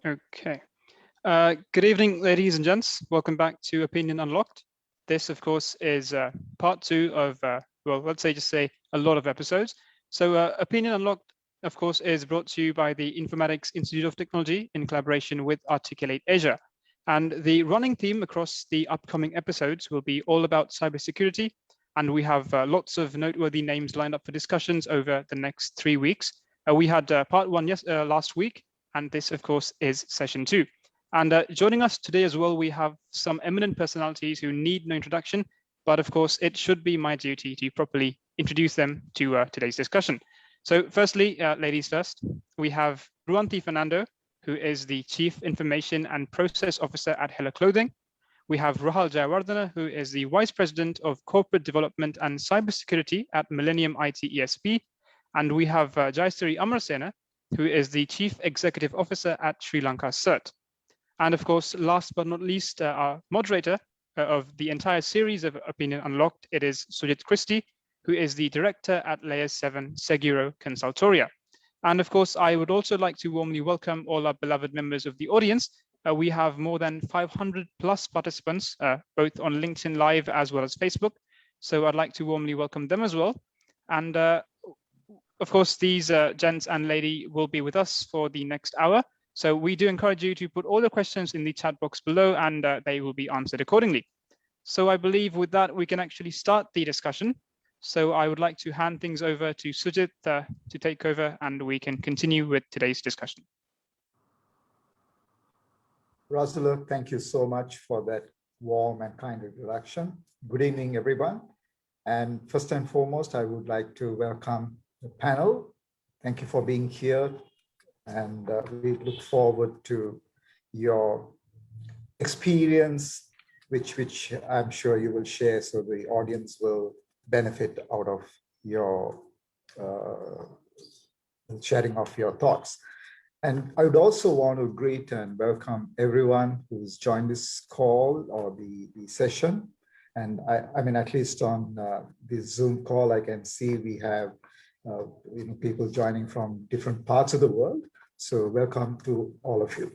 Okay. Good evening, ladies and gents. Welcome back to Opinion Unlocked. This, of course, is part 2 of, well, let's just say a lot of episodes. So Opinion Unlocked, of course, is brought to you by the Informatics Institute of Technology in collaboration with Articulate Asia. And the running theme across the upcoming episodes will be all about cybersecurity. And we have lots of noteworthy names lined up for discussions over the next 3 weeks. We had part 1 last week, and this, of course, is session 2. And joining us today as well, we have some eminent personalities who need no introduction, but of course, it should be my duty to properly introduce them to today's discussion. So firstly, ladies first, we have Ruanti Fernando, who is the Chief Information and Process Officer at Hello Clothing. We have Rahul Jayawardena, who is the Vice President of Corporate Development and Cybersecurity at Millennium IT ESP. And we have Jayasri Amarasena, who is the Chief Executive Officer at Sri Lanka CERT. And of course, last but not least, our moderator of the entire series of Opinion Unlocked, it is Sujit Christy, who is the Director at Layer 7 Seguro Consultoria. And of course, I would also like to warmly welcome all our beloved members of the audience. We have more than 500 plus participants, both on LinkedIn Live as well as Facebook. So I'd like to warmly welcome them as well. And of course, these gents and lady will be with us for the next hour. So we do encourage you to put all the questions in the chat box below, and they will be answered accordingly. So I believe with that, we can actually start the discussion. So I would like to hand things over to Sujit to take over, and we can continue with today's discussion. Rasula, thank you so much for that warm and kind introduction. Good evening, everyone. And first and foremost, I would like to welcome the panel. Thank you for being here. And we look forward to your experience, which I'm sure you will share, so the audience will benefit out of your sharing of your thoughts. And I would also want to greet and welcome everyone who's joined this call or the session. And I mean, at least on this Zoom call, I can see we have people joining from different parts of the world. So welcome to all of you.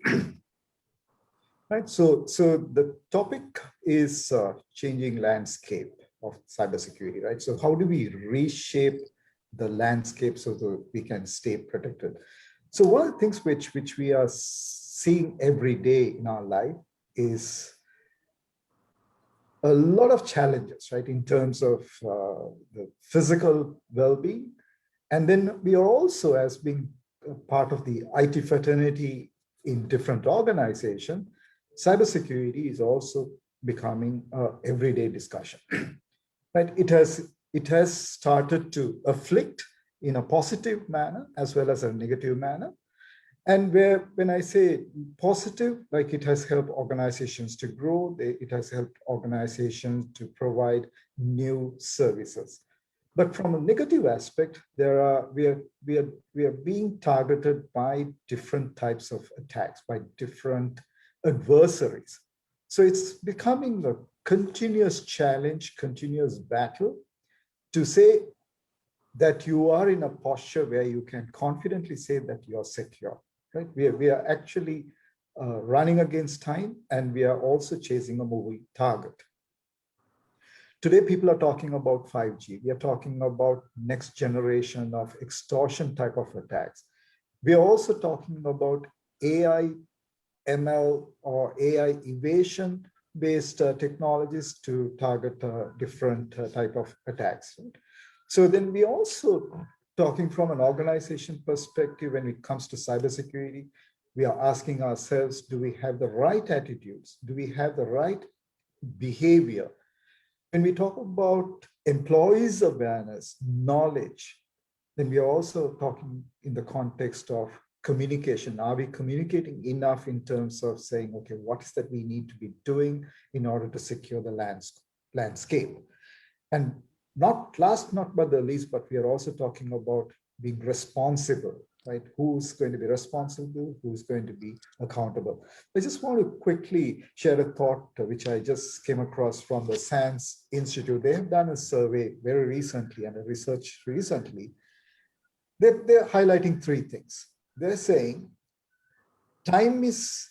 Right. So the topic is changing landscape of cybersecurity. Right. So how do we reshape the landscape so that we can stay protected? So one of the things which we are seeing every day in our life is a lot of challenges, right, in terms of the physical well-being. And then we are also, as being part of the IT fraternity in different organizations, cybersecurity is also becoming an everyday discussion. Right? It has started to afflict in a positive manner as well as a negative manner. And when I say positive, like it has helped organizations to grow, it has helped organizations to provide new services. But from a negative aspect, we are being targeted by different types of attacks, by different adversaries. So it's becoming a continuous challenge, continuous battle to say that you are in a posture where you can confidently say that you are secure. Right? We are actually running against time, and we are also chasing a moving target. Today, people are talking about 5G. We are talking about next generation of extortion type of attacks. We are also talking about AI, ML, or AI evasion-based technologies to target different type of attacks. Right? So then we also talking from an organization perspective when it comes to cybersecurity. We are asking ourselves, do we have the right attitudes? Do we have the right behavior? When we talk about employees' awareness, knowledge, then we are also talking in the context of communication. Are we communicating enough in terms of saying, okay, what is that we need to be doing in order to secure the landscape? And not last, not but the least, but we are also talking about being responsible, right? Who's going to be responsible? Who's going to be accountable? I just want to quickly share a thought which I just came across from the SANS Institute. They have done a survey very recently and a research recently. They're highlighting three things. They're saying time is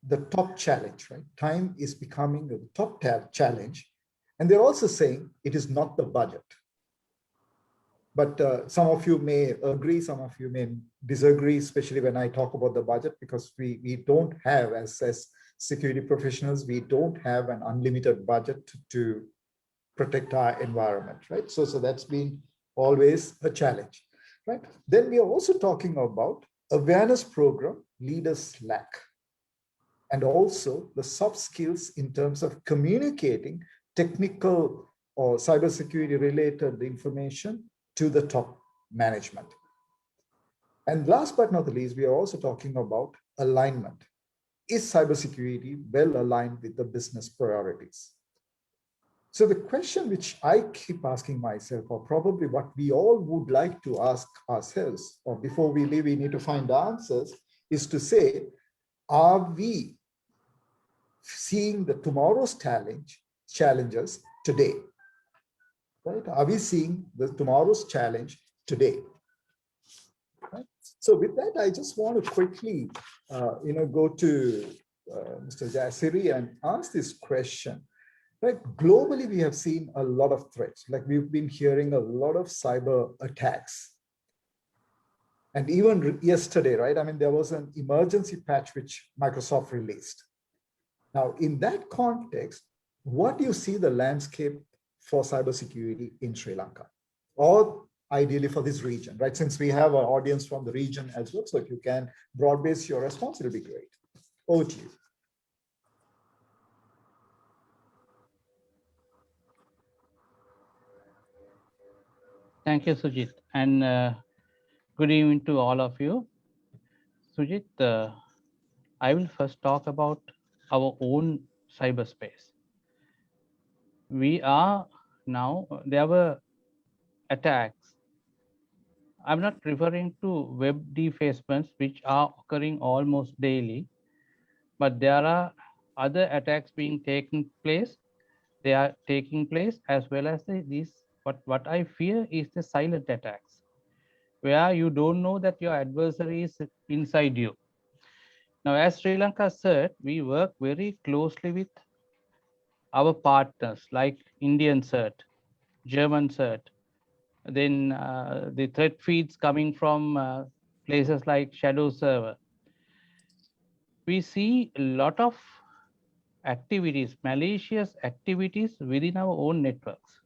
the top challenge, right? Time is becoming the top challenge. And they're also saying it is not the budget. But some of you may agree, some of you may disagree, especially when I talk about the budget, because we don't have, as security professionals, we don't have an unlimited budget to protect our environment, right? So that's been always a challenge, right? Then we are also talking about awareness program leaders lack, and also the soft skills in terms of communicating technical or cybersecurity related information to the top management. And last but not the least, we are also talking about alignment. Is cybersecurity well aligned with the business priorities? So the question which I keep asking myself, or probably what we all would like to ask ourselves, or before we leave, we need to find the answers, is to say, are we seeing the tomorrow's challenges today? Right? Are we seeing the tomorrow's challenge today? Right? So with that, I just want to quickly, go to Mr. Jasiri and ask this question. Right? Globally, we have seen a lot of threats. Like we've been hearing a lot of cyber attacks. And even yesterday, right? I mean, there was an emergency patch which Microsoft released. Now, in that context, what do you see the landscape for cybersecurity in Sri Lanka, or ideally for this region, right? Since we have an audience from the region as well, so if you can broad base your response, it'll be great. Over to you. Thank you, Sujit, and good evening to all of you. Sujit, I will first talk about our own cyberspace. We are now, there were attacks. I'm not referring to web defacements, which are occurring almost daily, but there are other attacks being taken place. They are taking place as well as these, what I fear is the silent attacks, where you don't know that your adversary is inside you. Now, as Sri Lanka CERT, we work very closely with our partners like Indian CERT, German CERT, then the threat feeds coming from places like Shadow Server. We see a lot of activities, malicious activities within our own networks.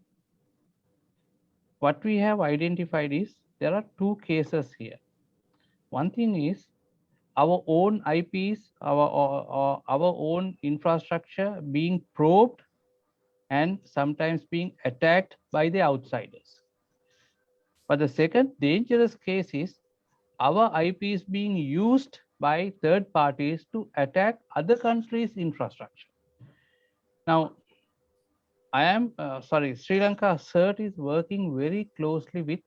What we have identified is there are two cases here. One thing is our own IPs, our own infrastructure being probed and sometimes being attacked by the outsiders. But the second dangerous case is our IPs being used by third parties to attack other countries' infrastructure. Now, Sri Lanka CERT is working very closely with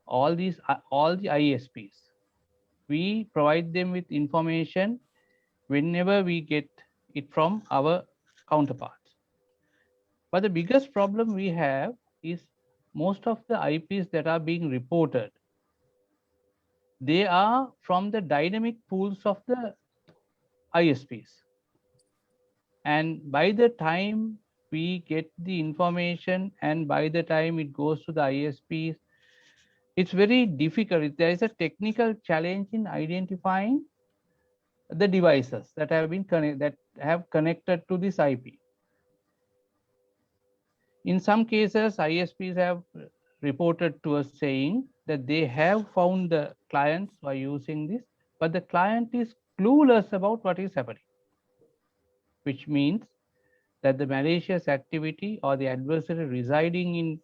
all the ISPs. We provide them with information whenever we get it from our counterparts. But the biggest problem we have is most of the IPs that are being reported, they are from the dynamic pools of the ISPs. And by the time we get the information and by the time it goes to the ISPs, it's very difficult. There is a technical challenge in identifying the devices that have been connected to this IP. In some cases, ISPs have reported to us saying that they have found the clients who are using this, but the client is clueless about what is happening, which means that the malicious activity or the adversary residing in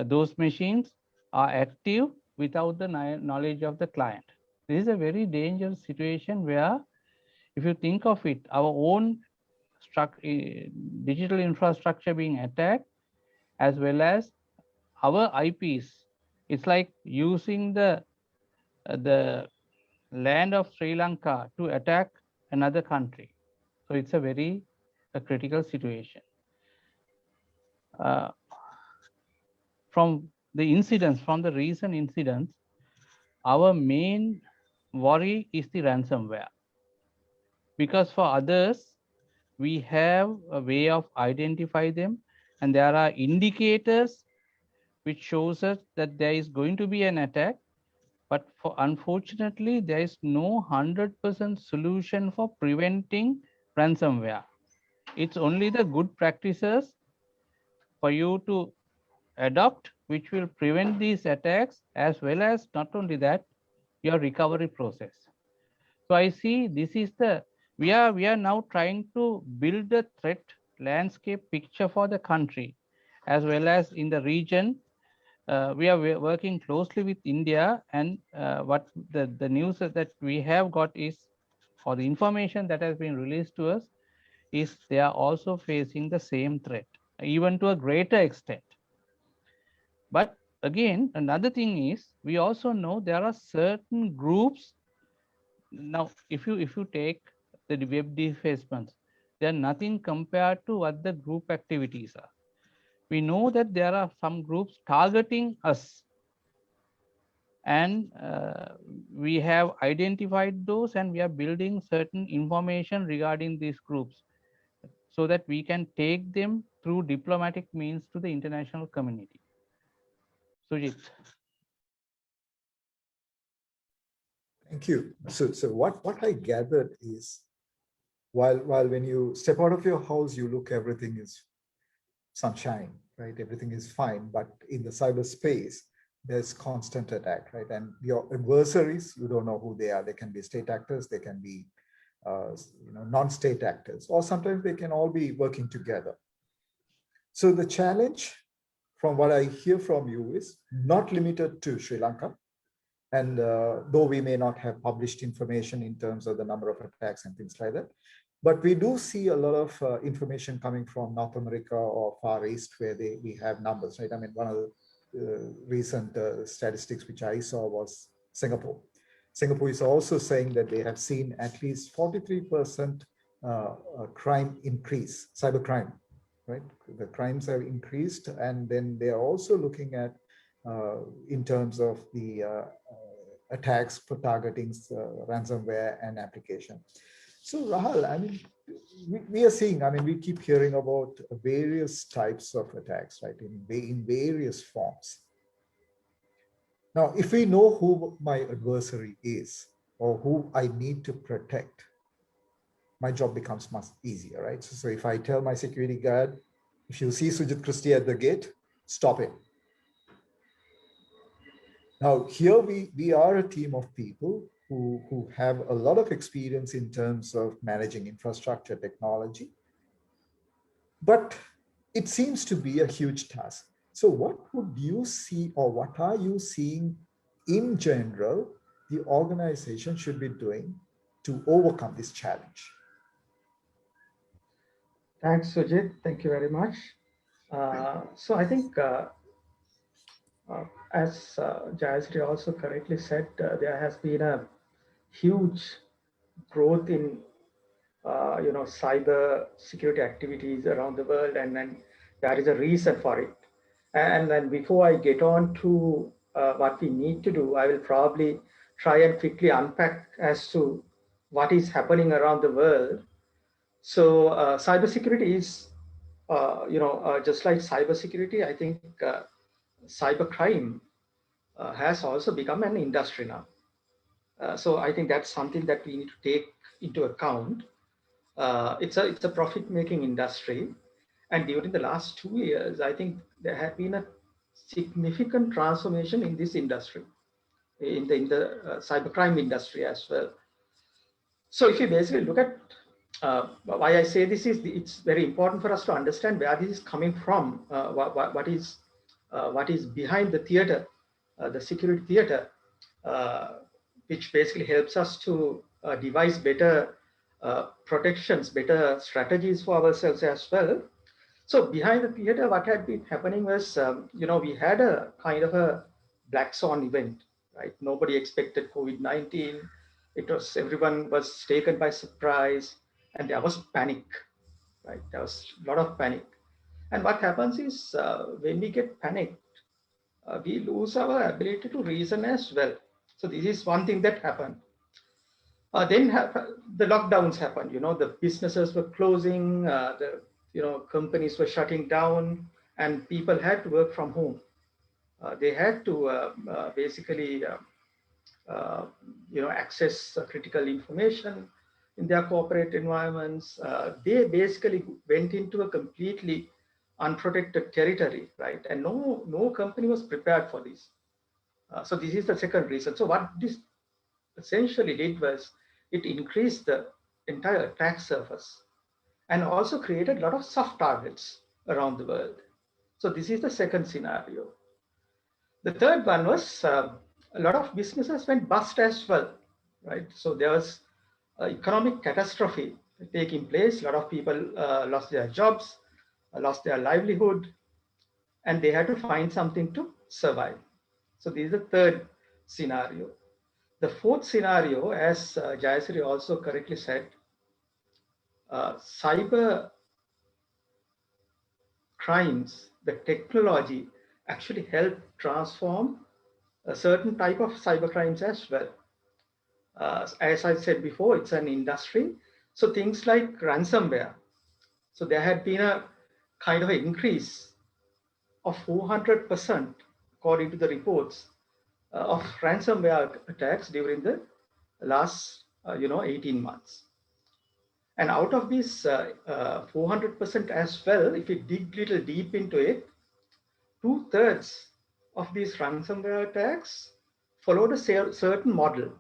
those machines are active without the knowledge of the client. This is a very dangerous situation where, if you think of it, our own digital infrastructure being attacked, as well as our IPs, it's like using the land of Sri Lanka to attack another country. So it's a very critical situation. From the recent incidents, our main worry is the ransomware. Because for others, we have a way of identify them, and there are indicators which shows us that there is going to be an attack. But for unfortunately, there is no 100% solution for preventing ransomware. It's only the good practices for you to adopt, which will prevent these attacks, as well as not only that, your recovery process. So I see this is the, we are now trying to build a threat landscape picture for the country, as well as in the region. We are working closely with India, and what the news that we have got is, or the information that has been released to us, is they are also facing the same threat, even to a greater extent. But again, another thing is, we also know there are certain groups. Now, if you take the web defacements, they are nothing compared to what the group activities are. We know that there are some groups targeting us, and we have identified those, and we are building certain information regarding these groups so that we can take them through diplomatic means to the international community. Sujit. Thank you. So what I gathered is, while when you step out of your house, you look, everything is sunshine, right? Everything is fine. But in the cyberspace, there's constant attack, right? And your adversaries, you don't know who they are. They can be state actors, they can be non-state actors, or sometimes they can all be working together. So the challenge, from what I hear from you, is not limited to Sri Lanka. And though we may not have published information in terms of the number of attacks and things like that, but we do see a lot of information coming from North America or Far East, where we have numbers, right? I mean, one of the recent statistics which I saw was Singapore. Singapore is also saying that they have seen at least 43% crime increase, cybercrime, right? The crimes have increased, and then they are also looking at in terms of the attacks for targeting ransomware and application. So Rahul, I mean, we are seeing, I mean, we keep hearing about various types of attacks, right, in various forms. Now, if we know who my adversary is or who I need to protect, my job becomes much easier, right? So if I tell my security guard, if you see Sujit Christy at the gate, stop him. Now, here we are a team of people who have a lot of experience in terms of managing infrastructure technology, but it seems to be a huge task. So what would you see, or what are you seeing in general the organization should be doing to overcome this challenge? Thanks, Sujit. Thank you very much. So I think, as Jayasri also correctly said, there has been a huge growth in cyber security activities around the world, and then there is a reason for it. And then before I get on to what we need to do, I will probably try and quickly unpack as to what is happening around the world. So cybersecurity is, just like cybersecurity, I think cybercrime has also become an industry now. So I think that's something that we need to take into account. It's a profit-making industry, and during the last 2 years, I think there has been a significant transformation in this industry, in the cybercrime industry as well. So if you basically look at why I say this is, it's very important for us to understand where this is coming from, what is behind the theater, the security theater, which basically helps us to devise better protections, better strategies for ourselves as well. So behind the theater, what had been happening was, we had a kind of a black swan event, right? Nobody expected COVID-19. Everyone was taken by surprise, and there was panic, right? There was a lot of panic. And what happens is, when we get panicked, we lose our ability to reason as well. So this is one thing that happened. Then the lockdowns happened. The businesses were closing, the companies were shutting down, and people had to work from home. They had to basically access critical information in their corporate environments. They basically went into a completely unprotected territory, right? And no company was prepared for this. So this is the second reason. So what this essentially did was it increased the entire attack surface and also created a lot of soft targets around the world. So this is the second scenario. The third one was a lot of businesses went bust as well, right? So there was economic catastrophe taking place. A lot of people lost their jobs, lost their livelihood, and they had to find something to survive. So this is the third scenario. The fourth scenario, as Jayasri also correctly said, cyber crimes, the technology actually helped transform a certain type of cyber crimes as well. As I said before, it's an industry. So things like ransomware. So there had been a kind of an increase of 400%, according to the reports, of ransomware attacks during the last 18 months. And out of this 400% as well, if you dig little deep into it, 2/3 of these ransomware attacks followed a certain model.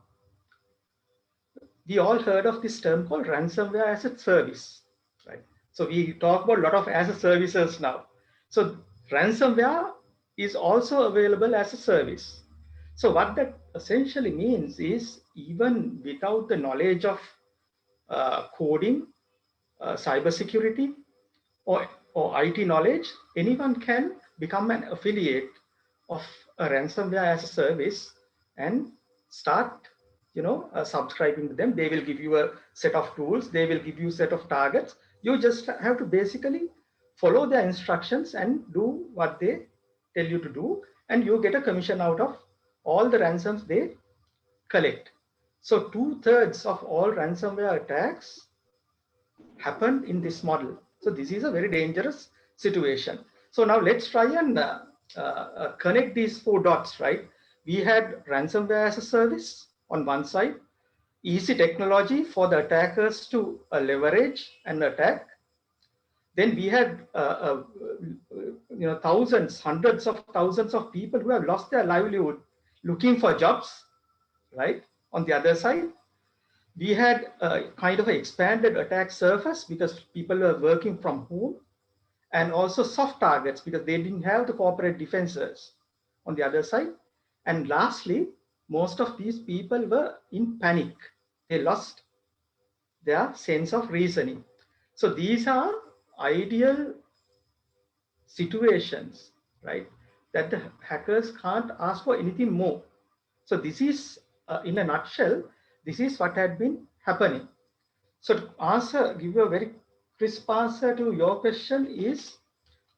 We all heard of this term called ransomware as a service, right? So we talk about a lot of as a services now. So ransomware is also available as a service. So what that essentially means is, even without the knowledge of coding, cybersecurity, or IT knowledge, anyone can become an affiliate of a ransomware as a service and start subscribing to them. They will give you a set of tools, they will give you a set of targets. You just have to basically follow their instructions and do what they tell you to do, and you get a commission out of all the ransoms they collect. So 2/3 of all ransomware attacks happen in this model. So this is a very dangerous situation. So now let's try and connect these 4 dots, right? We had ransomware as a service on one side, easy technology for the attackers to leverage and attack. Then we had thousands, hundreds of thousands of people who have lost their livelihood looking for jobs, right? On the other side, we had a kind of an expanded attack surface because people were working from home, and also soft targets because they didn't have the corporate defenses on the other side. And lastly, most of these people were in panic. They lost their sense of reasoning. So these are ideal situations, right, that the hackers can't ask for anything more. So this is, in a nutshell, this is what had been happening. So to give you a very crisp answer to your question is,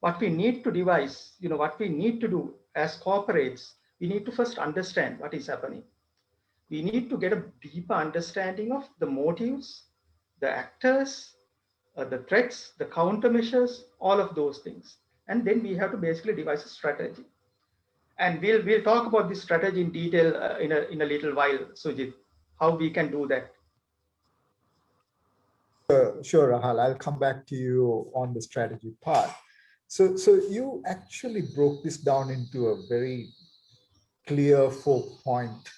what we need to devise, what we need to do as corporates, we need to first understand what is happening. We need to get a deeper understanding of the motives, the actors, the threats, the countermeasures, all of those things. And then we have to basically devise a strategy. And we'll talk about this strategy in detail in a little while, Sujit, how we can do that. Sure, Rahul. I'll come back to you on the strategy part. So you actually broke this down into a very clear 4-point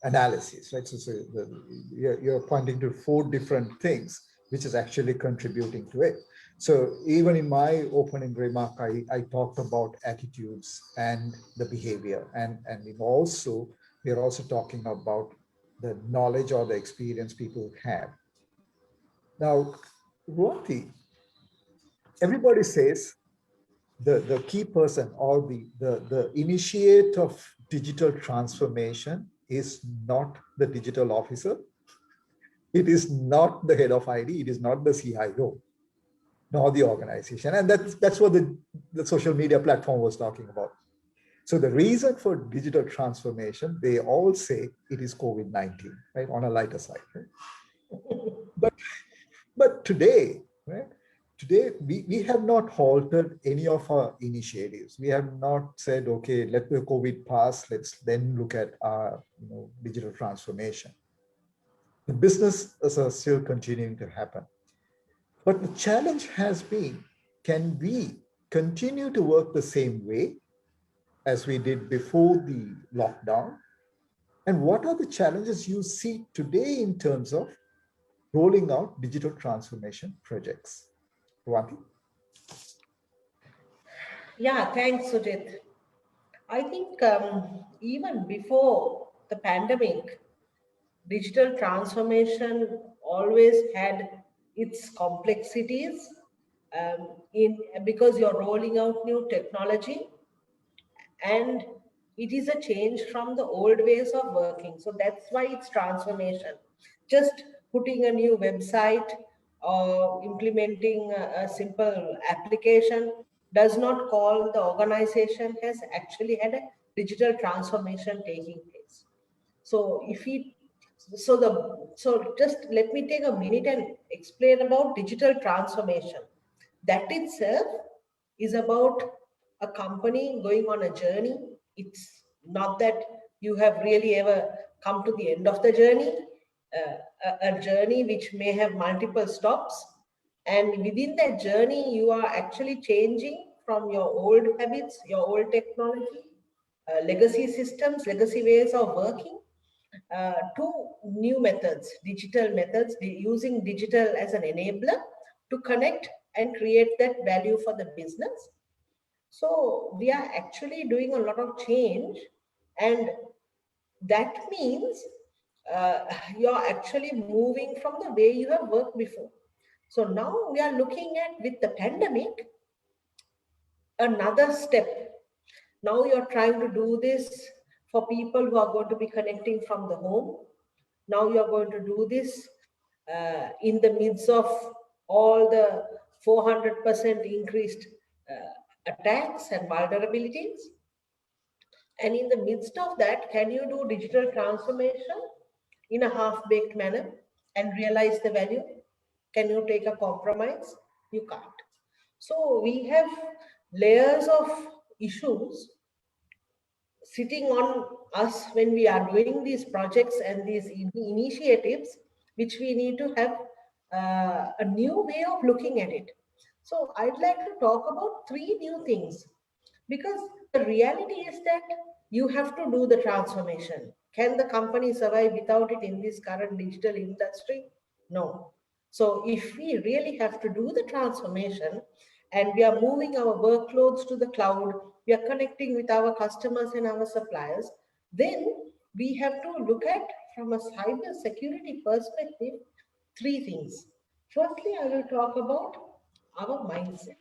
analysis, right? So you're pointing to 4 different things which is actually contributing to it. So even in my opening remark, I talked about attitudes and the behavior, and we're also talking about the knowledge or the experience people have. Now, Ruati, everybody says the key person or the initiate of digital transformation is not the digital officer. It is not the head of ID. It is not the CIO, nor the organization. And that's what the social media platform was talking about. So the reason for digital transformation, they all say it is COVID-19, right? On a lighter side, right? But today, right? Today, we have not halted any of our initiatives. We have not said, okay, let the COVID pass, let's then look at our digital transformation. The businesses are still continuing to happen. But the challenge has been, can we continue to work the same way as we did before the lockdown? And what are the challenges you see today in terms of rolling out digital transformation projects? Vithana? Yeah, thanks, Sujit. I think even before the pandemic, digital transformation always had its complexities because you're rolling out new technology, and it is a change from the old ways of working. So that's why it's transformation. Just putting a new website or implementing a simple application does not call the organization has actually had a digital transformation taking place. So just let me take a minute and explain about digital transformation. That itself is about a company going on a journey. It's not that you have really ever come to the end of the journey, a journey which may have multiple stops. And within that journey, you are actually changing from your old habits, your old technology, legacy systems, legacy ways of working, to new methods, digital methods, using digital as an enabler to connect and create that value for the business. So we are actually doing a lot of change, and that means you're actually moving from the way you have worked before. So now we are looking at, with the pandemic, another step. Now you're trying to do this for people who are going to be connecting from the home. Now you're going to do this in the midst of all the 400% increased attacks and vulnerabilities. And in the midst of that, can you do digital transformation in a half-baked manner and realize the value? Can you take a compromise? You can't. So we have layers of issues sitting on us when we are doing these projects and these initiatives, which we need to have a new way of looking at it. So I'd like to talk about three new things, because the reality is that you have to do the transformation. Can the company survive without it in this current digital industry? No. So if we really have to do the transformation, and we are moving our workloads to the cloud, we are connecting with our customers and our suppliers, then we have to look at, from a cyber security perspective, three things. Firstly, I will talk about our mindset.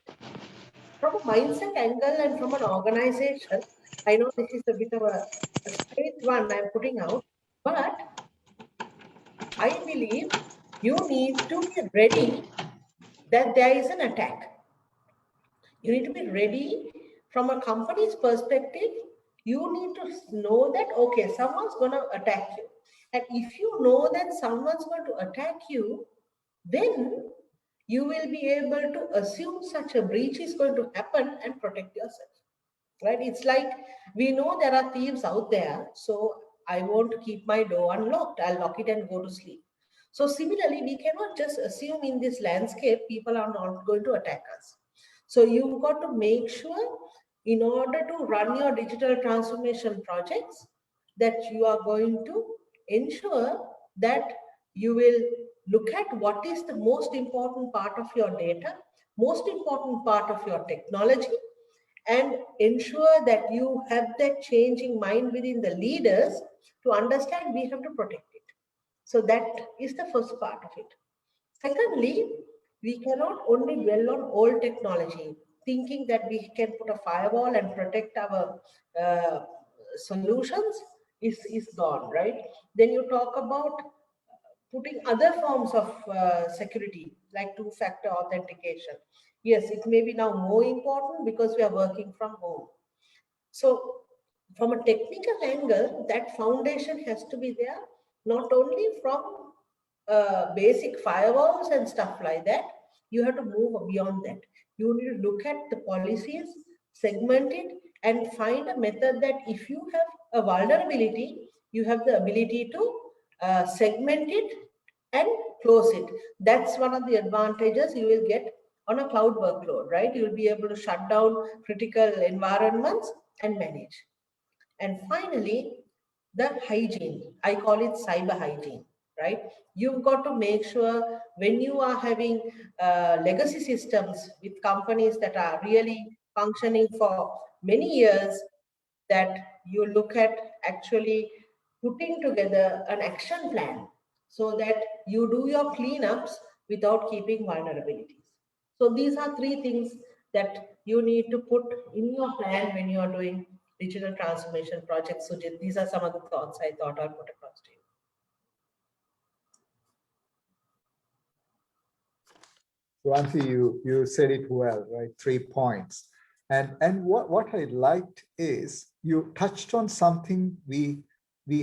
From a mindset angle and from an organization, I know this is a bit of a straight one I'm putting out, but I believe you need to be ready that there is an attack. You need to be ready from a company's perspective. You need to know that, okay, someone's going to attack you. And if you know that someone's going to attack you, then you will be able to assume such a breach is going to happen and protect yourself. Right? It's like, we know there are thieves out there, so I won't keep my door unlocked. I'll lock it and go to sleep. So similarly, we cannot just assume in this landscape people are not going to attack us. So you've got to make sure, in order to run your digital transformation projects, that you are going to ensure that you will look at what is the most important part of your data, most important part of your technology, and ensure that you have that changing mind within the leaders to understand we have to protect it. So that is the first part of it. Secondly, we cannot only dwell on old technology, thinking that we can put a firewall and protect our solutions is gone, right? Then you talk about putting other forms of security, like two-factor authentication. Yes, it may be now more important because we are working from home. So from a technical angle, that foundation has to be there, not only from basic firewalls and stuff like that. You have to move beyond that. You need to look at the policies, segment it, and find a method that if you have a vulnerability, you have the ability to segment it and close it. That's one of the advantages you will get on a cloud workload, right? You'll be able to shut down critical environments and manage. And finally, the hygiene. I call it cyber hygiene, right? You've got to make sure when you are having legacy systems with companies that are really functioning for many years, that you look at actually putting together an action plan so that you do your cleanups without keeping vulnerabilities. So these are three things that you need to put in your plan when you are doing digital transformation projects. Sujit, these are some of the thoughts I thought I'd put across to you. Ranti, you said it well, right? 3 points. And what I liked is you touched on something we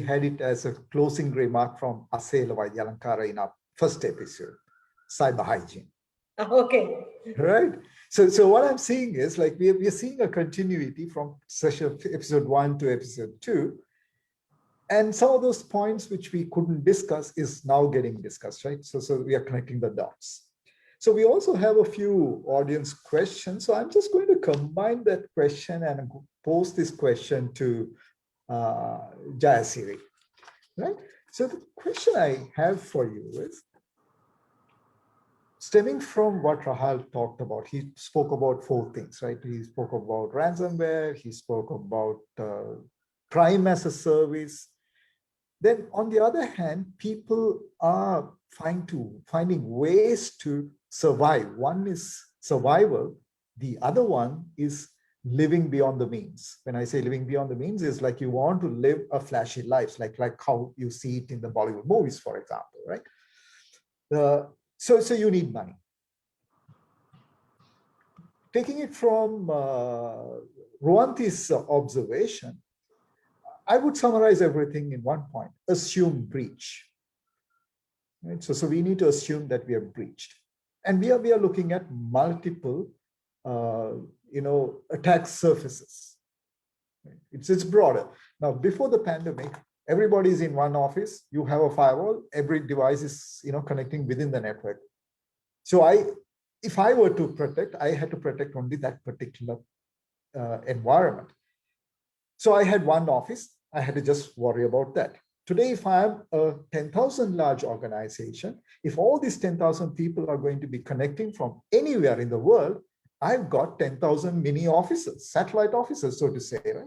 had it as a closing remark from Asela Waidyalankara in our first episode, cyber hygiene. Okay. Right. So what I'm seeing is like we're seeing a continuity from session episode 1 to episode 2. And some of those points which we couldn't discuss is now getting discussed, right? So we are connecting the dots. So we also have a few audience questions. So I'm just going to combine that question and pose this question to Jayasiri, right? So the question I have for you is, stemming from what Rahul talked about, he spoke about 4 things, right? He spoke about ransomware, he spoke about crime as a service. Then on the other hand, people are finding ways to survive. One is survival. The other one is living beyond the means. When I say living beyond the means, is like you want to live a flashy life, like how you see it in the Bollywood movies, for example, right? So you need money. Taking it from Ruanti's observation, I would summarize everything in one point: assume breach. Right? So we need to assume that we have breached, and we are looking at multiple, attack surfaces. Right? It's broader. Now, before the pandemic, everybody is in one office. You have a firewall. Every device is connecting within the network. So if I were to protect, I had to protect only that particular environment. So I had one office. I had to just worry about that. Today, if I am a 10,000 large organization, if all these 10,000 people are going to be connecting from anywhere in the world, I've got 10,000 mini offices, satellite offices, so to say, right?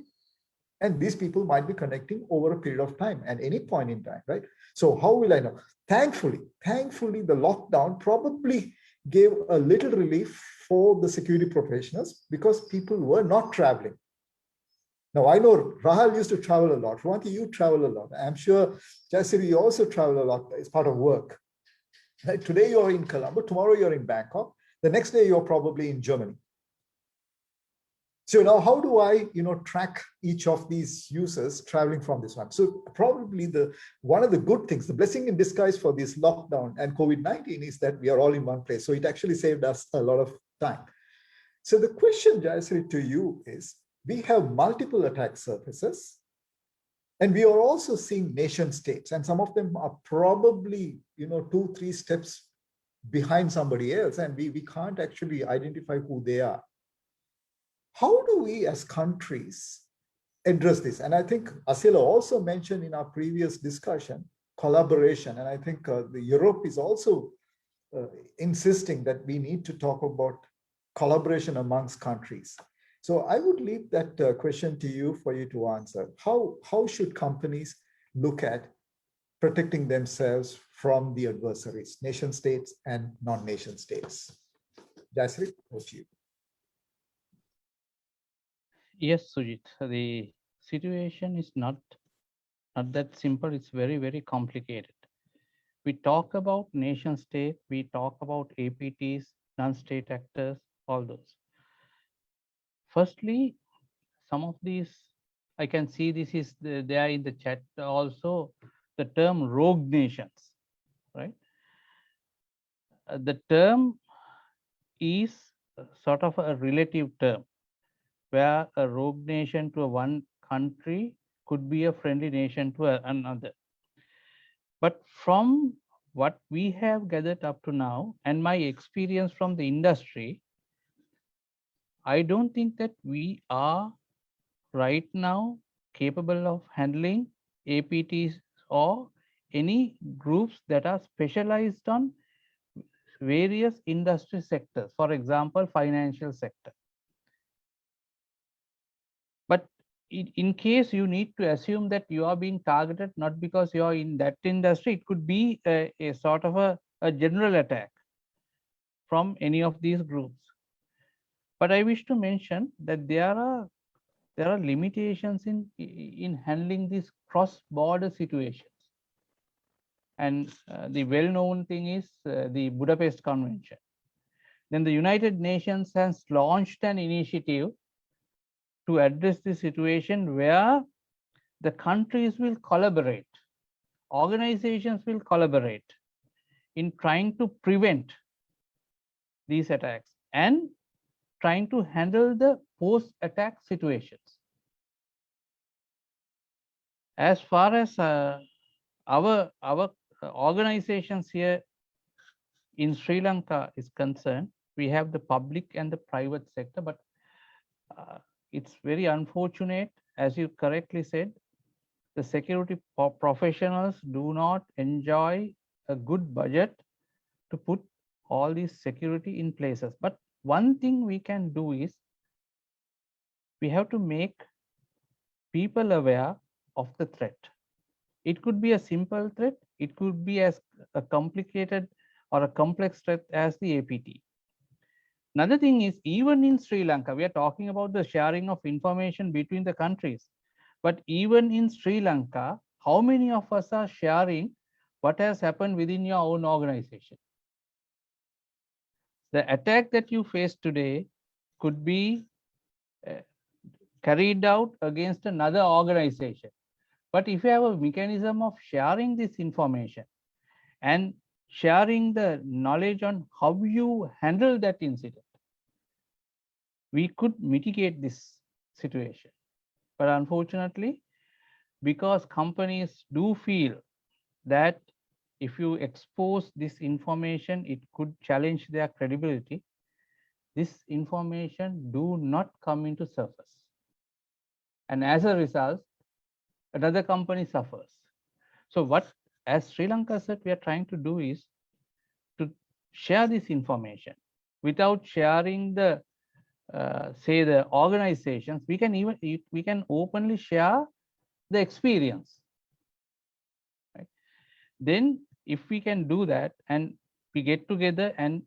And these people might be connecting over a period of time at any point in time, right? So how will I know? Thankfully, the lockdown probably gave a little relief for the security professionals because people were not traveling. Now, I know Rahul used to travel a lot. Ruanti, you travel a lot. I'm sure, Jayasiri, you also travel a lot as part of work. Right? Today, you're in Colombo. Tomorrow, you're in Bangkok. The next day, you're probably in Germany. So now, how do I, track each of these users traveling from this one? So probably one of the good things, the blessing in disguise for this lockdown and COVID-19 is that we are all in one place. So it actually saved us a lot of time. So the question, Jayasri, to you is, we have multiple attack surfaces, and we are also seeing nation states, and some of them are probably 2-3 steps behind somebody else, and we can't actually identify who they are. How do we as countries address this? And I think Asela also mentioned in our previous discussion, collaboration, and I think Europe is also insisting that we need to talk about collaboration amongst countries. So I would leave that question to you for you to answer. How should companies look at protecting themselves from the adversaries, nation states and non-nation states? Jayasri, over to you. Yes, Sujit, the situation is not that simple. It's very, very complicated. We talk about nation state, we talk about APTs, non-state actors, all those. Firstly, some of these I can see this is there in the chat also, the term rogue nations, right? The term is sort of a relative term, where a rogue nation to one country could be a friendly nation to another. But from what we have gathered up to now and my experience from the industry, I don't think that we are right now capable of handling APTs or any groups that are specialized on various industry sectors, for example, financial sector. But in case you need to assume that you are being targeted, not because you are in that industry, it could be a sort of a general attack from any of these groups. But I wish to mention that there are limitations in handling these cross-border situations. And the well-known thing is the Budapest Convention. Then the United Nations has launched an initiative to address the situation where the countries will collaborate, organizations will collaborate in trying to prevent these attacks and trying to handle the post-attack situations. As far as our organizations here in Sri Lanka is concerned, we have the public and the private sector, but it's very unfortunate, as you correctly said, the security professionals do not enjoy a good budget to put all these security in places. But one thing we can do is we have to make people aware of the threat. It could be a simple threat, it could be as a complicated or a complex threat as the APT. Another thing is, even in Sri Lanka, we are talking about the sharing of information between the countries. But even in Sri Lanka, how many of us are sharing what has happened within your own organization? The attack that you face today could be carried out against another organization. But if you have a mechanism of sharing this information and sharing the knowledge on how you handle that incident, we could mitigate this situation. But unfortunately, because companies do feel that if you expose this information, it could challenge their credibility, this information do not come into surface. And as a result, another company suffers. So what, as Sri Lanka said, we are trying to do is to share this information without sharing the say the organizations. We can openly share the experience, right? Then if we can do that and we get together and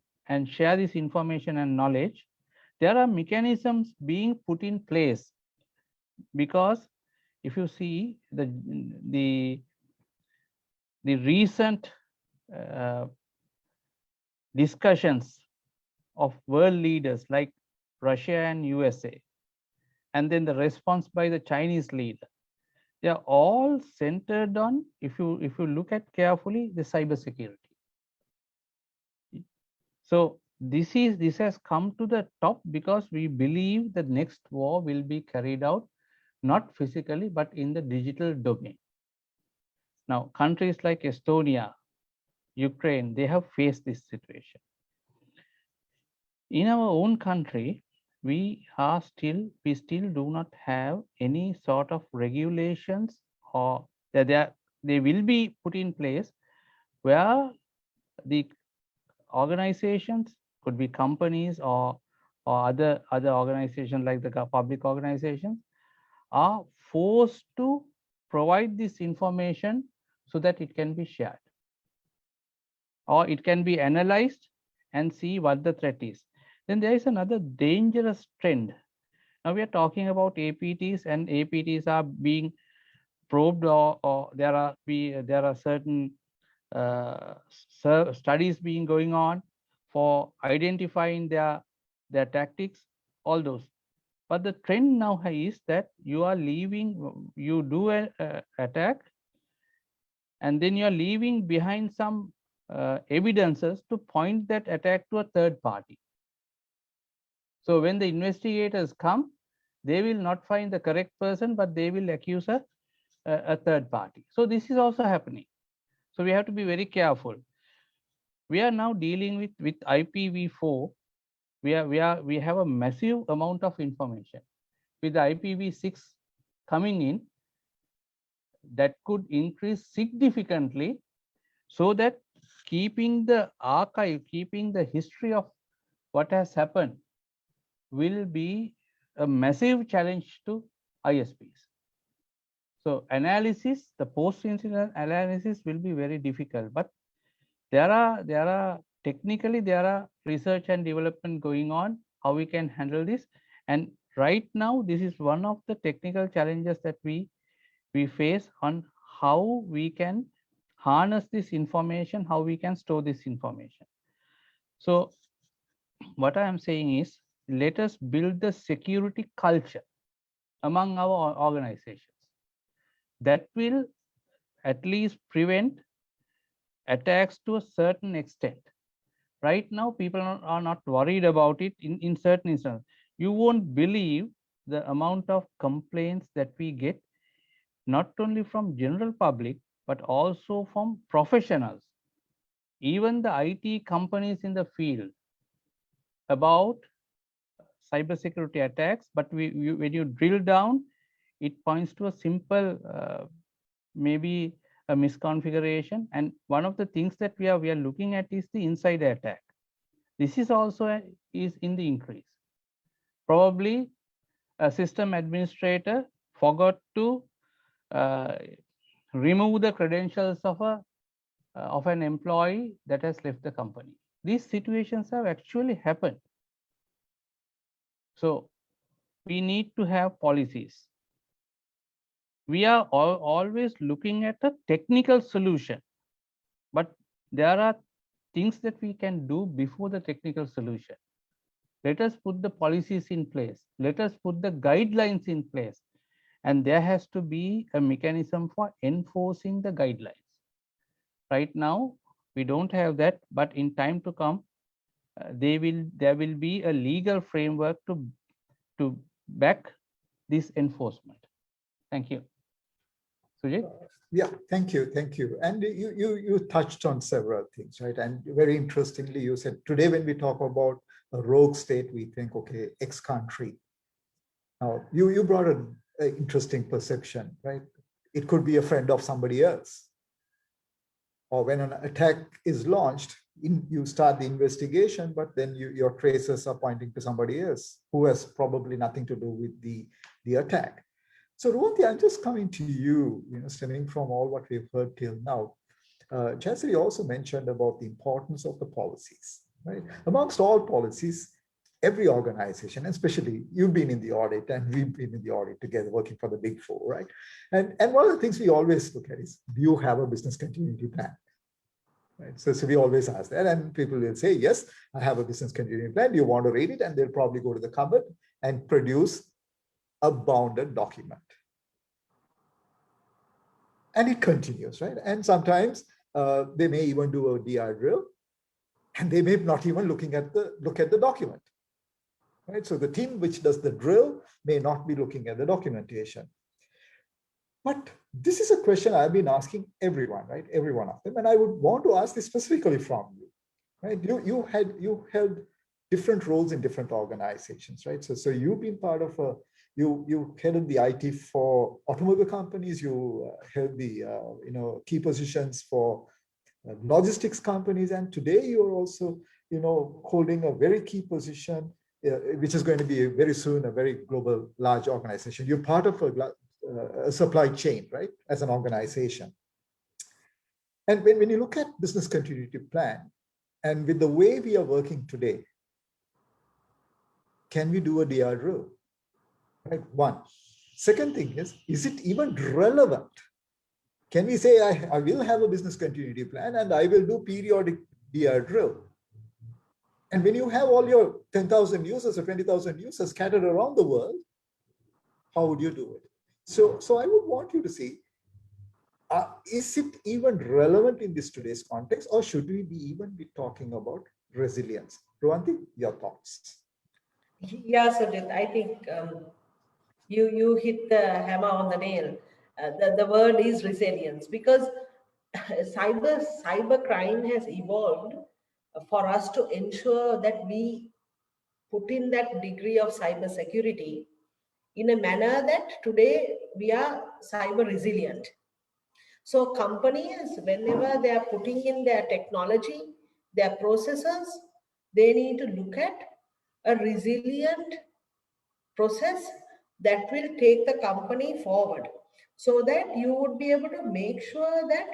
share this information and knowledge, there are mechanisms being put in place. Because if you see the recent discussions of world leaders like Russia and USA, and then the response by the Chinese leader, they are all centered on, if you look at carefully, the cybersecurity. So this has come to the top because we believe the next war will be carried out not physically but in the digital domain. Now, countries like Estonia, Ukraine, they have faced this situation. In our own country, we still do not have any sort of regulations, or that they will be put in place where the organizations, could be companies or other organizations like the public organizations, are forced to provide this information so that it can be shared or it can be analyzed and see what the threat is. Then there is another dangerous trend. Now we are talking about APTs, and APTs are being probed, or there are certain studies being going on for identifying their tactics, all those. But the trend now is that you are leaving, you do an attack, and then you are leaving behind some evidences to point that attack to a third party. So when the investigators come, they will not find the correct person, but they will accuse a third party. So this is also happening. So we have to be very careful. We are now dealing with IPv4. We have a massive amount of information. With the IPv6 coming in, that could increase significantly, so that keeping the archive, keeping the history of what has happened will be a massive challenge to ISPs. So analysis, the post-incident analysis will be very difficult, but there are technically there are research and development going on how we can handle this. And right now, this is one of the technical challenges that we face on how we can harness this information, how we can store this information. So what I am saying is, let us build the security culture among our organizations that will at least prevent attacks to a certain extent. Right now, people are not worried about it in certain instances. You won't believe the amount of complaints that we get, not only from general public, but also from professionals, even the IT companies in the field, about cybersecurity attacks. But when you drill down, it points to a simple, maybe a misconfiguration. And one of the things that we are looking at is the insider attack. This is also is in the increase. Probably a system administrator forgot to remove the credentials of an employee that has left the company. These situations have actually happened. So we need to have policies. We are always looking at a technical solution, but there are things that we can do before the technical solution. Let us put the policies in place. Let us put the guidelines in place. And there has to be a mechanism for enforcing the guidelines. Right now, we don't have that, but in time to come, there will be a legal framework to back this enforcement. Thank you. Sujit? Yeah, thank you. And you touched on several things, right? And very interestingly, you said today when we talk about a rogue state, we think, okay, X country. Now, you brought an interesting perception, right? It could be a friend of somebody else. Or when an attack is launched, you start the investigation, but then your traces are pointing to somebody else who has probably nothing to do with the attack. So Ruanti, I'm just coming to you, stemming from all what we've heard till now. Jasri also mentioned about the importance of the policies, right? Amongst all policies, every organization, especially you've been in the audit and we've been in the audit together working for the Big Four, right? And one of the things we always look at is, do you have a business continuity plan? Right? So we always ask that, and people will say, yes, I have a business continuity plan. Do you want to read it? And they'll probably go to the cupboard and produce a bounded document. And it continues, right? And sometimes they may even do a DR drill, and they may not even look at the document, right? So the team which does the drill may not be looking at the documentation. But this is a question I've been asking everyone, right? Every one of them, and I would want to ask this specifically from you, right? You held different roles in different organizations, right? So you've been part of you headed the IT for automobile companies. You held the key positions for logistics companies, and today you're also holding a very key position, which is going to be very soon a very global, large organization. You're part of a supply chain, right, as an organization. And when you look at business continuity plan, and with the way we are working today, can we do a DR drill? Right, one. Second thing is it even relevant? Can we say, I will have a business continuity plan and I will do periodic DR drill? And when you have all your 10,000 users or 20,000 users scattered around the world, how would you do it? So I would want you to see, is it even relevant in this today's context, or should we be even be talking about resilience? Ruanti, your thoughts? Yeah, Sujit, I think you hit the hammer on the nail. The word is resilience, because cyber crime has evolved for us to ensure that we put in that degree of cyber security in a manner that today we are cyber resilient. So companies, whenever they are putting in their technology, their processes, they need to look at a resilient process that will take the company forward, so that you would be able to make sure that,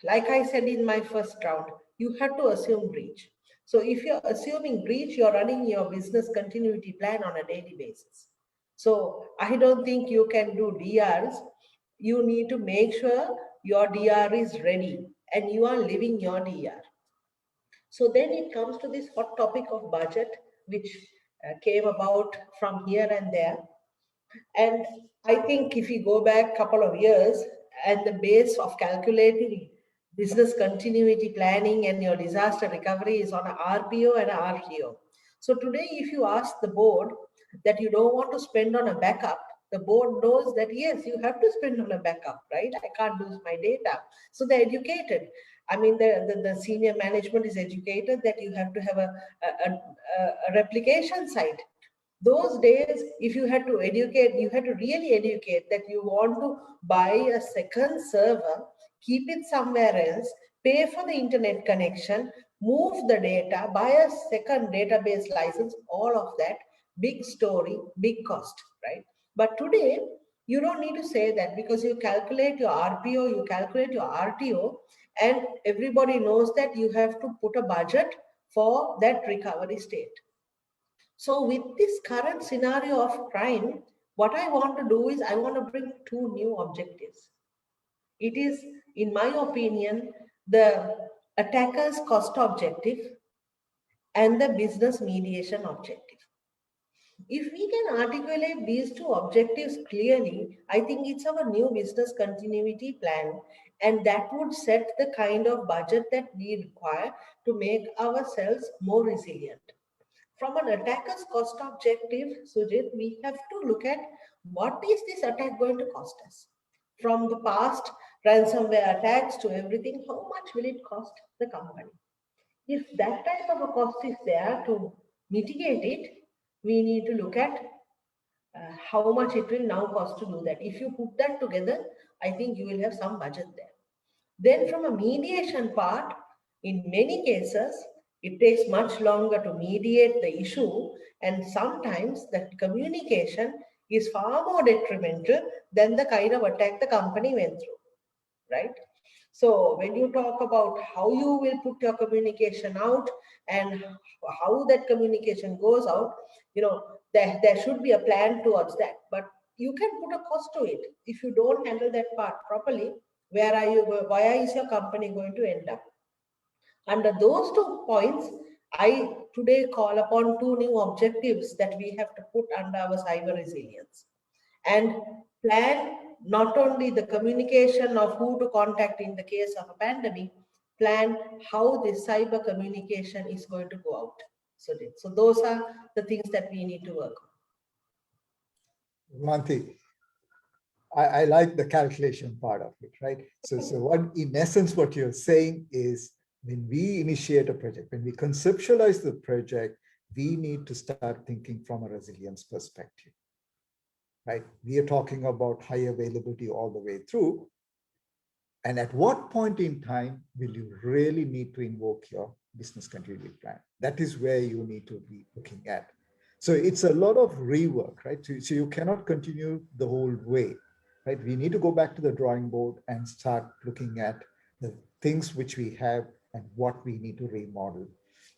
like I said in my first round, you have to assume breach. So if you're assuming breach, you're running your business continuity plan on a daily basis. So I don't think you can do DRs. You need to make sure your DR is ready and you are living your DR. So then it comes to this hot topic of budget, which came about from here and there. And I think if you go back a couple of years, and the base of calculating business continuity planning and your disaster recovery is on a RPO and a RTO. So today, if you ask the board that you don't want to spend on a backup, the board knows that yes, you have to spend on a backup, right? I can't lose my data. So they're educated. I mean, the senior management is educated that you have to have a replication site. Those days, if you had to educate, you had to really educate that you want to buy a second server, keep it somewhere else, pay for the internet connection, move the data, buy a second database license, all of that. Big story, big cost, right? But today, you don't need to say that, because you calculate your RPO, you calculate your RTO, and everybody knows that you have to put a budget for that recovery state. So with this current scenario of crime, what I want to do is I want to bring two new objectives. It is, in my opinion, the attacker's cost objective and the business mediation objective. If we can articulate these two objectives clearly, I think it's our new business continuity plan, and that would set the kind of budget that we require to make ourselves more resilient. From an attacker's cost objective, Sujit, we have to look at what is this attack going to cost us? From the past ransomware attacks to everything, how much will it cost the company? If that type of a cost is there to mitigate it, we need to look at how much it will now cost to do that. If you put that together, I think you will have some budget there. Then from a mediation part, in many cases, it takes much longer to mediate the issue, and sometimes that communication is far more detrimental than the kind of attack the company went through, right? So when you talk about how you will put your communication out and how that communication goes out, there should be a plan towards that. But you can put a cost to it. If you don't handle that part properly, why is your company going to end up? Under those 2 points, I today call upon two new objectives that we have to put under our cyber resilience, and plan not only the communication of who to contact in the case of a pandemic, plan how this cyber communication is going to go out. So those are the things that we need to work on. Ruanti, I like the calculation part of it, right? So what, in essence, what you're saying is, when we initiate a project, when we conceptualize the project, we need to start thinking from a resilience perspective, right? We are talking about high availability all the way through. And at what point in time will you really need to invoke your business continuity plan? That is where you need to be looking at. So it's a lot of rework, right? So you cannot continue the whole way, right? We need to go back to the drawing board and start looking at the things which we have and what we need to remodel.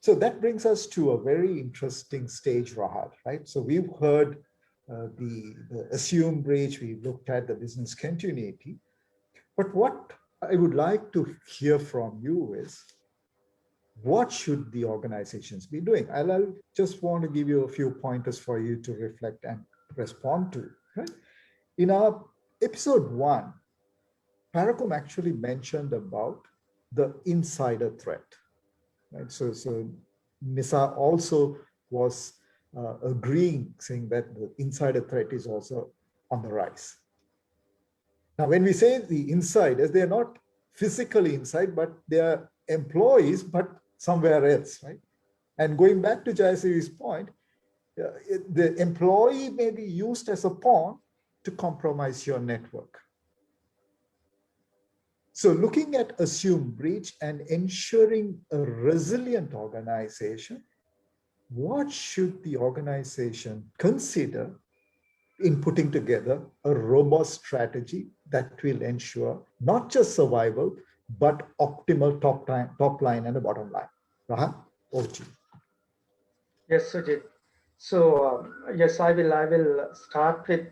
So that brings us to a very interesting stage, Rahat, right? So we've heard the assumed breach, we've looked at the business continuity, but what I would like to hear from you is, what should the organizations be doing? I'll just want to give you a few pointers for you to reflect and respond to. Right? In our episode 1, Parakum actually mentioned about the insider threat. Right? So Nisa also was agreeing, saying that the insider threat is also on the rise. Now, when we say the insiders, they're not physically inside, but they are employees, but somewhere else, right? And going back to Jayasri's point, the employee may be used as a pawn to compromise your network. So looking at assumed breach and ensuring a resilient organization, what should the organization consider in putting together a robust strategy that will ensure not just survival, but optimal top line and the bottom line? Rahan, over to you. Yes, Sujit. So yes, I will start with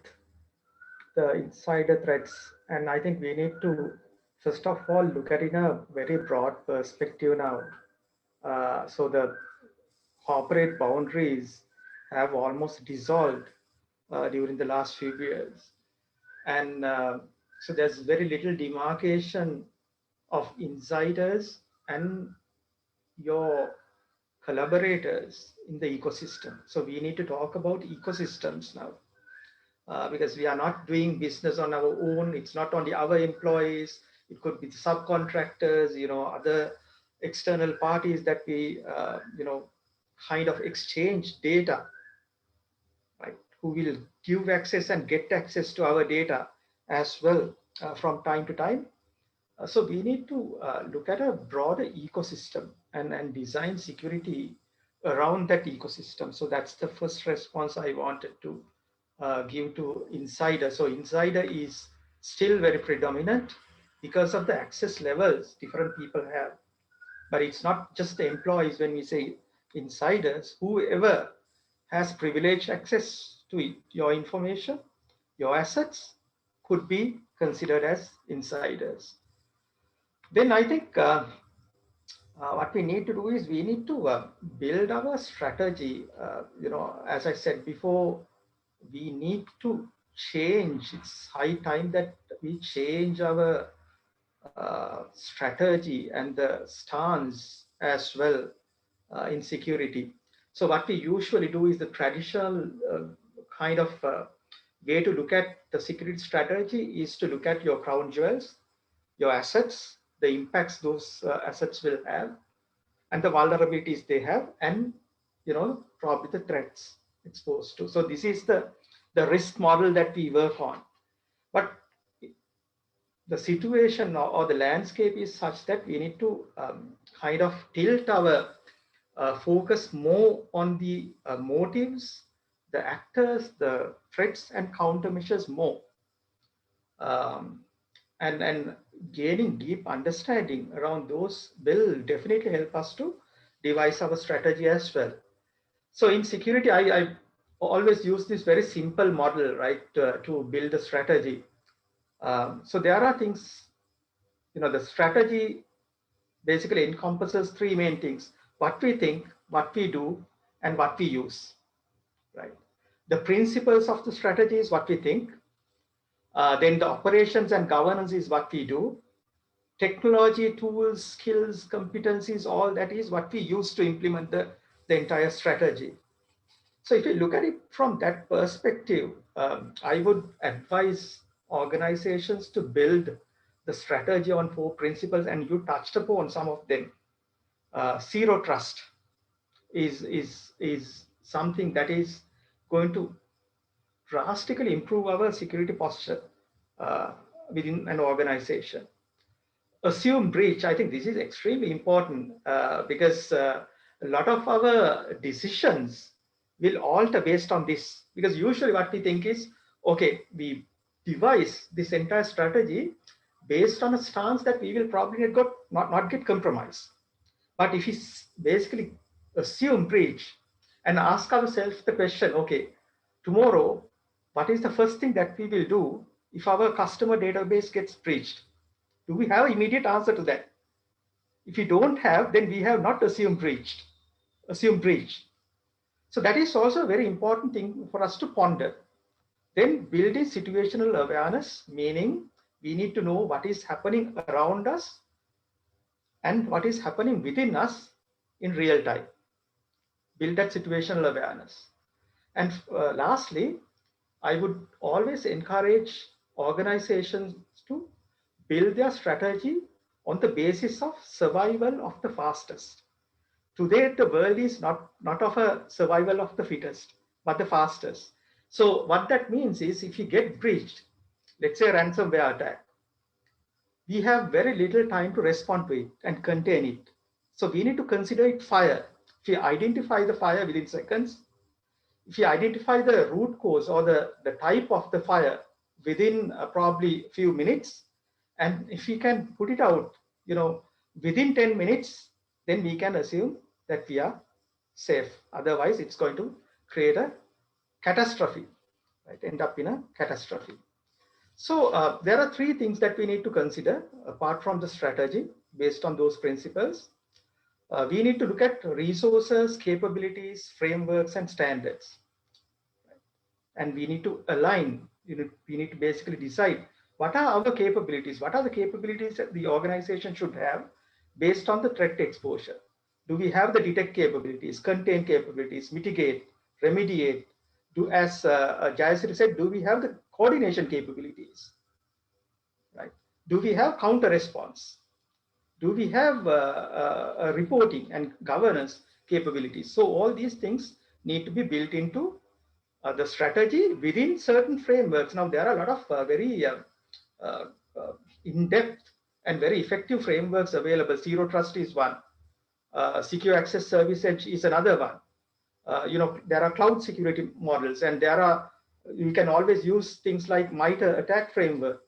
the insider threats, and I think we need to first of all look at it in a very broad perspective now. So the corporate boundaries have almost dissolved during the last few years, and so there's very little demarcation of insiders and your collaborators in the ecosystem. So we need to talk about ecosystems now, because we are not doing business on our own. It's not only our employees, it could be the subcontractors, other external parties that we, kind of exchange data, right? Who will give access and get access to our data as well from time to time. So we need to look at a broader ecosystem and design security around that ecosystem. So that's the first response I wanted to give to insider. So insider is still very predominant because of the access levels different people have. But it's not just the employees. When we say insiders, whoever has privileged access to it, your information, your assets, could be considered as insiders. Then I think what we need to do is we need to build our strategy. As I said before, we need to change. It's high time that we change our strategy and the stance as well in security. So what we usually do is the traditional kind of way to look at the security strategy is to look at your crown jewels, your assets, the impacts those assets will have, and the vulnerabilities they have, and probably the threats exposed to. So this is the risk model that we work on. But the situation or the landscape is such that we need to kind of tilt our focus more on the motives, the actors, the threats and countermeasures more. And gaining deep understanding around those will definitely help us to devise our strategy as well. So in security, I always use this very simple model, right, to build a strategy. So there are things, the strategy basically encompasses three main things: what we think, what we do, and what we use, right? The principles of the strategy is what we think. Then the operations and governance is what we do. Technology, tools, skills, competencies, all that is what we use to implement the entire strategy. So if you look at it from that perspective, I would advise organizations to build the strategy on 4 principles, and you touched upon some of them. Zero trust is something that is going to drastically improve our security posture within an organization. Assume breach, I think this is extremely important because a lot of our decisions will alter based on this. Because usually what we think is, okay, we devise this entire strategy based on a stance that we will probably not get compromised. But if we basically assume breach and ask ourselves the question, okay, tomorrow, what is the first thing that we will do if our customer database gets breached? Do we have an immediate answer to that? If you don't have, then we have not assumed breach. So that is also a very important thing for us to ponder. Then building situational awareness, meaning we need to know what is happening around us and what is happening within us in real time. Build that situational awareness. And lastly, I would always encourage organizations to build their strategy on the basis of survival of the fastest. Today, the world is not of a survival of the fittest, but the fastest. So what that means is if you get breached, let's say a ransomware attack, we have very little time to respond to it and contain it. So we need to consider it fire. If you identify the fire within seconds, if you identify the root cause or the type of the fire within probably a few minutes, and if you can put it out, within 10 minutes, then we can assume that we are safe. Otherwise, it's going to create a catastrophe, right? End up in a catastrophe. So there are three things that we need to consider apart from the strategy based on those principles. We need to look at resources, capabilities, frameworks, and standards. And we need to align, we need to basically decide what are our capabilities, what are the capabilities that the organization should have based on the threat exposure. Do we have the detect capabilities, contain capabilities, mitigate, remediate? As Jayasri said, do we have the coordination capabilities, right? Do we have counter response? Do we have reporting and governance capabilities? So all these things need to be built into the strategy within certain frameworks. Now, there are a lot of very in-depth and very effective frameworks available. Zero Trust is one. Secure Access Service Edge is another one. There are cloud security models, and you can always use things like MITRE attack framework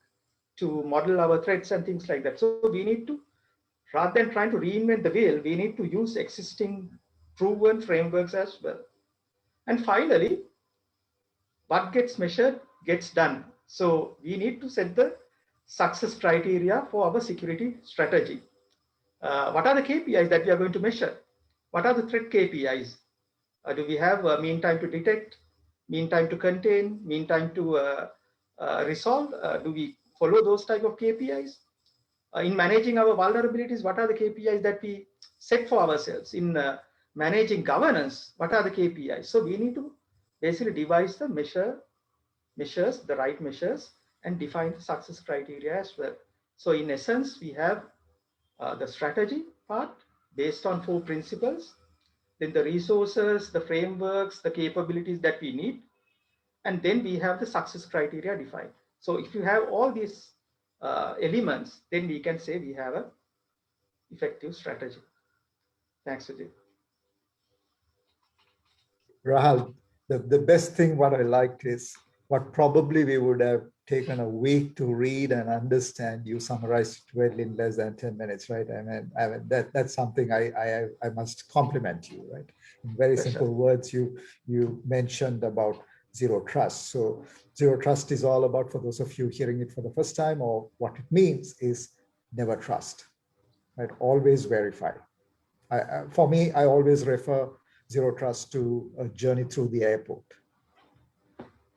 to model our threats and things like that. So we need to, rather than trying to reinvent the wheel, we need to use existing proven frameworks as well. And finally, what gets measured gets done. So we need to set the success criteria for our security strategy. What are the KPIs that we are going to measure? What are the threat KPIs? Do we have mean time to detect, mean time to contain, mean time to resolve? Do we follow those type of KPIs? In managing our vulnerabilities, what are the KPIs that we set for ourselves? In managing governance, what are the KPIs? So we need to basically devise the measures, the right measures, and define the success criteria as well. So in essence, we have the strategy part based on 4 principles, then the resources, the frameworks, the capabilities that we need, and then we have the success criteria defined. So if you have all these elements, then we can say we have an effective strategy. Thanks, Sujit. Rahul, the best thing what I liked is what probably we would have taken a week to read and understand, you summarized it well in less than 10 minutes, right? I mean that's something I must compliment you, right? In very simple words, you mentioned about zero trust. So zero trust is all about, for those of you hearing it for the first time, or what it means is never trust, right? Always verify. For me, I always refer zero trust to a journey through the airport,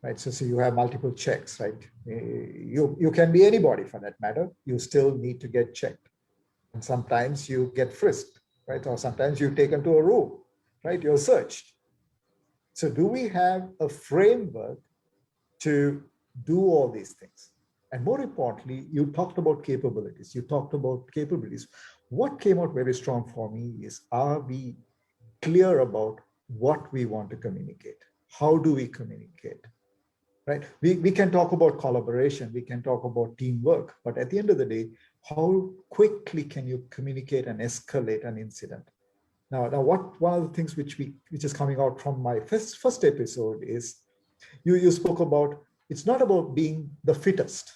right? So you have multiple checks, right? You can be anybody for that matter. You still need to get checked. And sometimes you get frisked, right? Or sometimes you're taken to a room, right? You're searched. So do we have a framework to do all these things? And more importantly, you talked about capabilities. What came out very strong for me is, are we clear about what we want to communicate? How do we communicate? Right? We can talk about collaboration, we can talk about teamwork, but at the end of the day, how quickly can you communicate and escalate an incident? Now one of the things which is coming out from my first episode is, you spoke about, it's not about being the fittest,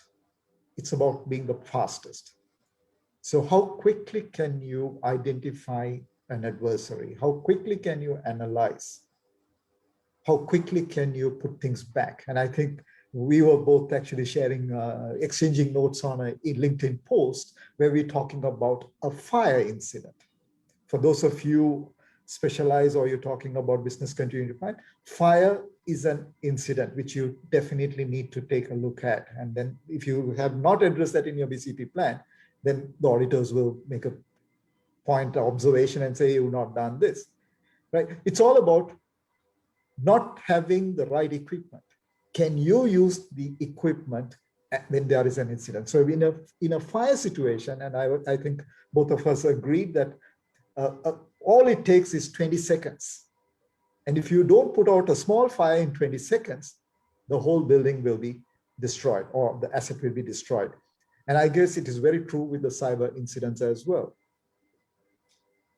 it's about being the fastest. So how quickly can you identify an adversary? How quickly can you analyze? How quickly can you put things back? And I think We were both actually sharing, exchanging notes on a LinkedIn post where we're talking about a fire incident. For those of you specialize or you're talking about business continuity plan, fire is an incident which you definitely need to take a look at. And then if you have not addressed that in your BCP plan, then the auditors will make a point of observation and say, you've not done this, right? It's all about not having the right equipment. Can you use the equipment when there is an incident? So in a fire situation, and I think both of us agreed that all it takes is 20 seconds. And if you don't put out a small fire in 20 seconds, the whole building will be destroyed or the asset will be destroyed. And I guess it is very true with the cyber incidents as well.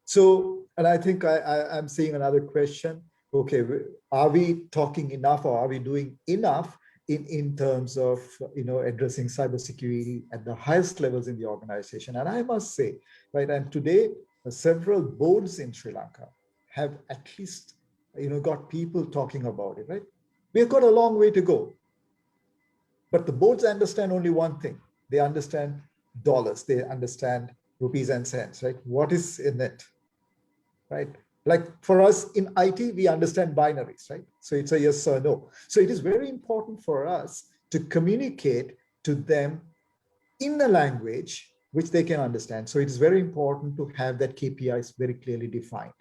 So, and I think I'm seeing another question. Okay, are we talking enough or are we doing enough in terms of addressing cybersecurity at the highest levels in the organization? And I must say, right, and today several boards in Sri Lanka have at least got people talking about it, right? We've got a long way to go. But the boards understand only one thing. They understand dollars, they understand rupees and cents, right? What is in it, right? Like for us in IT, we understand binaries, right? So it's a yes or no. So it is very important for us to communicate to them in a language which they can understand. So it is very important to have that KPIs very clearly defined,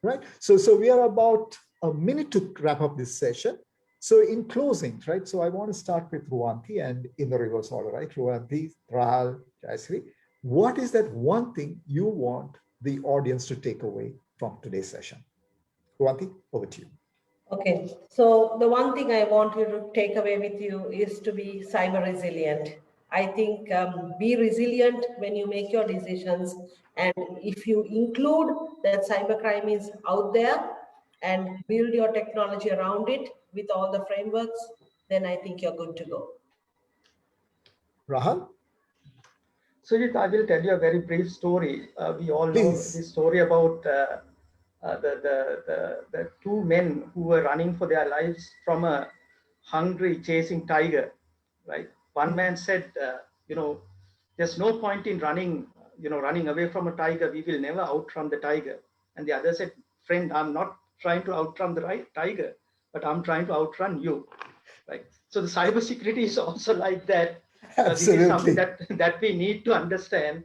right? So we are about a minute to wrap up this session. So in closing, right? So I want to start with Ruanti and in the reverse order, right? Ruanti, Rahal, Jayasri, what is that one thing you want the audience to take away from today's session? Ruanti, over to you. Okay, so the one thing I want you to take away with you is to be cyber resilient. I think be resilient when you make your decisions. And if you include that cybercrime is out there and build your technology around it with all the frameworks, then I think you're good to go. Rahal? Sujit, I will tell you a very brief story. We all know this story about the two men who were running for their lives from a hungry chasing tiger, right? One man said, there's no point in running away from a tiger. We will never outrun the tiger. And the other said, friend, I'm not trying to outrun the tiger, but I'm trying to outrun you, right? So the cybersecurity is also like that. Absolutely. This is something that we need to understand.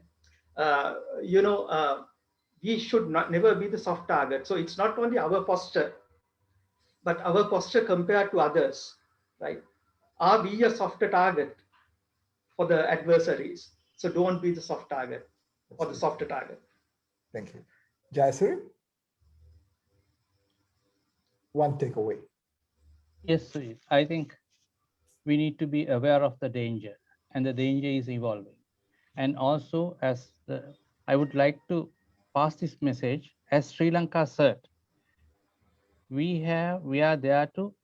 We should never be the soft target. So it's not only our posture, but our posture compared to others, right? Are we a softer target for the adversaries? So don't be the soft target or the softer target. Thank you. Jayasri? One takeaway. Yes, Sujit. I think we need to be aware of the danger, and the danger is evolving. And also, I would like to pass this message as Sri Lanka CERT. We are there to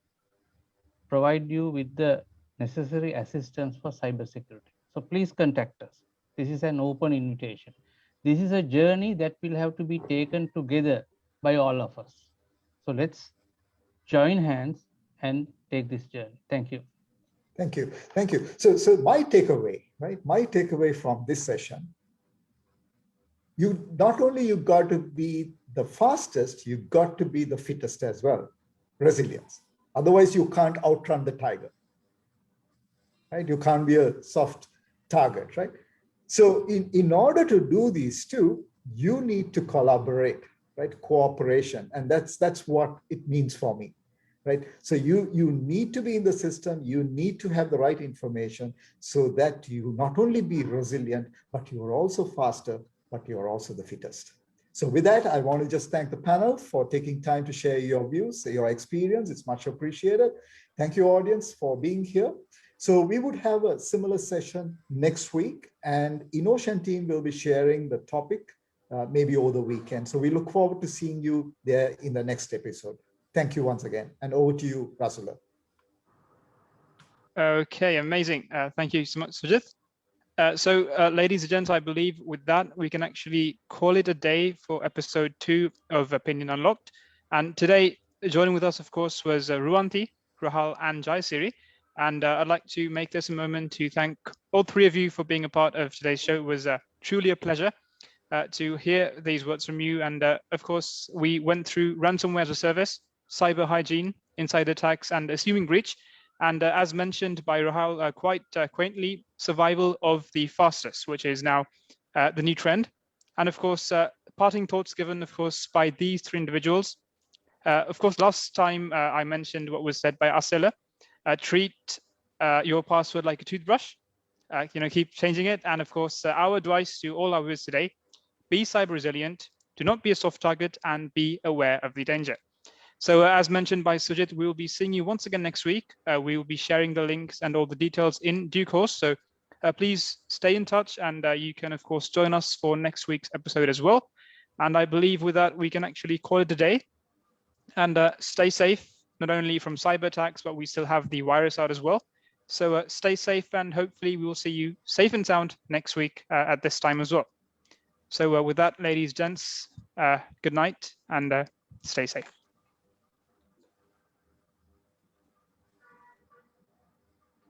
provide you with the necessary assistance for cybersecurity. So please contact us. This is an open invitation. This is a journey that will have to be taken together by all of us. So let's join hands and take this journey. Thank you. Thank you. Thank you. So my takeaway, right? My takeaway from this session, you got to be the fastest, you got to be the fittest as well. Resilience. Otherwise, you can't outrun the tiger, right? You can't be a soft target, right? So in order to do these two, you need to collaborate, right? Cooperation. And that's what it means for me. Right. So you need to be in the system, you need to have the right information so that you not only be resilient, but you are also faster, but you are also the fittest. So with that, I want to just thank the panel for taking time to share your views, your experience. It's much appreciated. Thank you, audience, for being here. So we would have a similar session next week, and Inocean team will be sharing the topic maybe over the weekend. So we look forward to seeing you there in the next episode. Thank you once again. And over to you, Rasula. Okay, amazing. Thank you so much, Sujit. Ladies and gents, I believe with that, we can actually call it a day for episode 2 of Opinion Unlocked. And today, joining with us, of course, was Ruanti, Rahal, and Jayasri. And I'd like to make this a moment to thank all three of you for being a part of today's show. It was truly a pleasure to hear these words from you. And of course, we went through ransomware as a service, cyber hygiene, insider attacks, and assuming breach. And as mentioned by Rahul quite quaintly, survival of the fastest, which is now the new trend. And of course, parting thoughts given, of course, by these three individuals. Of course, last time I mentioned what was said by Asela, treat your password like a toothbrush, keep changing it. And of course, our advice to all our viewers today, be cyber resilient, do not be a soft target, and be aware of the danger. So as mentioned by Sujit, we will be seeing you once again next week. We will be sharing the links and all the details in due course. So please stay in touch, and you can, of course, join us for next week's episode as well. And I believe with that, we can actually call it a day. And stay safe, not only from cyber attacks, but we still have the virus out as well. So stay safe, and hopefully we will see you safe and sound next week at this time as well. So with that, ladies, gents, good night, and stay safe.